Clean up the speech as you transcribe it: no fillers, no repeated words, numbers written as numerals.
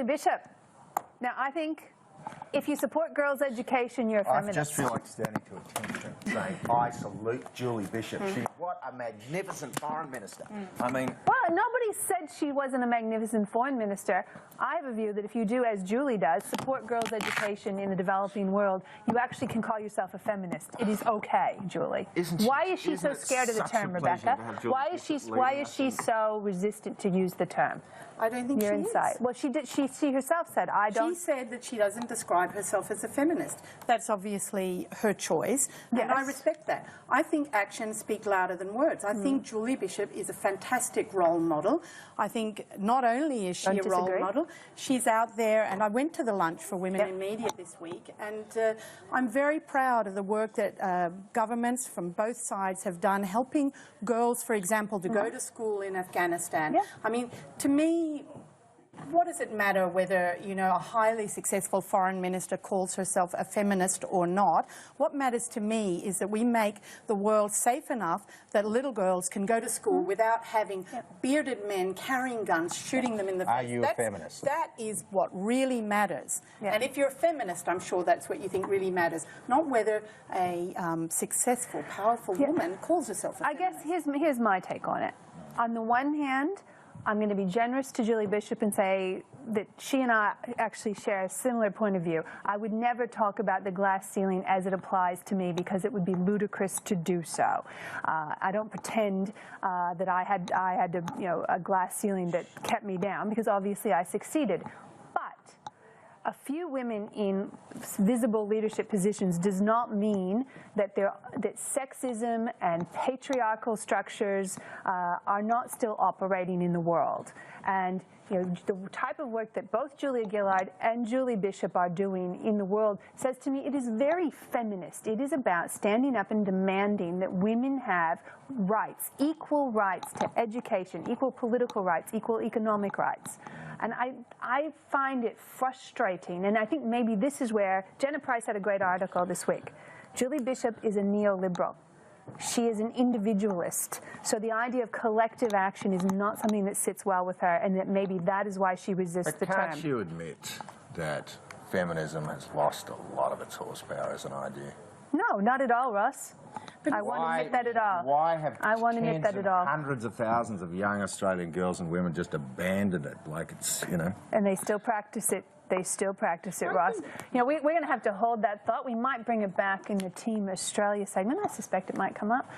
Julie Bishop. Now, I think if you support girls' education, you're a feminist. I just feel like standing to attention, saying, I salute Julie Bishop. What a magnificent foreign minister. I mean... Well, nobody said she wasn't a magnificent foreign minister. I have a view that if you do, as Julie does, support girls' education in the developing world, you actually can call yourself a feminist. It is okay, Julie. Why is she so scared of the term, Rebecca? Why is she so resistant to use the term? I don't think she is. Well, she did. She herself said, "I don't." She said that she doesn't describe herself as a feminist. That's obviously her choice, and I respect that. I think actions speak louder than words. I think Julie Bishop is a fantastic role model. I think not only is she a role model, she's out there. And I went to the Lunch for Women in Media this week, and I'm very proud of the work that governments from both sides have done, helping girls, for example, to go to school in Afghanistan. I mean, to me, what does it matter whether, you know, a highly successful foreign minister calls herself a feminist or not? What matters to me is that we make the world safe enough that little girls can go to school without having bearded men carrying guns, shooting them in the face. Are you a feminist? That is what really matters. And if you're a feminist, I'm sure that's what you think really matters, not whether a successful, powerful woman calls herself a feminist. I guess here's my take on it. On the one hand, I'm going to be generous to Julie Bishop and say that she and I actually share a similar point of view. I would never talk about the glass ceiling as it applies to me because it would be ludicrous to do so. I don't pretend that I had a glass ceiling that kept me down, because obviously I succeeded. A few women in visible leadership positions does not mean that sexism and patriarchal structures are not still operating in the world. And you know, the type of work that both Julia Gillard and Julie Bishop are doing in the world says to me it is very feminist. It is about standing up and demanding that women have rights, equal rights to education, equal political rights, equal economic rights. And I find it frustrating, and I think maybe this is where Jenna Price had a great article this week. Julie Bishop is a neoliberal. She is an individualist. So the idea of collective action is not something that sits well with her, and that maybe that is why she resists the term. But can't you admit that feminism has lost a lot of its horsepower as an idea? No, not at all, Ross. But I won't admit that at all. Why have hundreds of thousands of young Australian girls and women just abandoned it like it's, you know? And they still practice it. They still practice it, Ross. You know, we're going to have to hold that thought. We might bring it back in the Team Australia segment. I suspect it might come up.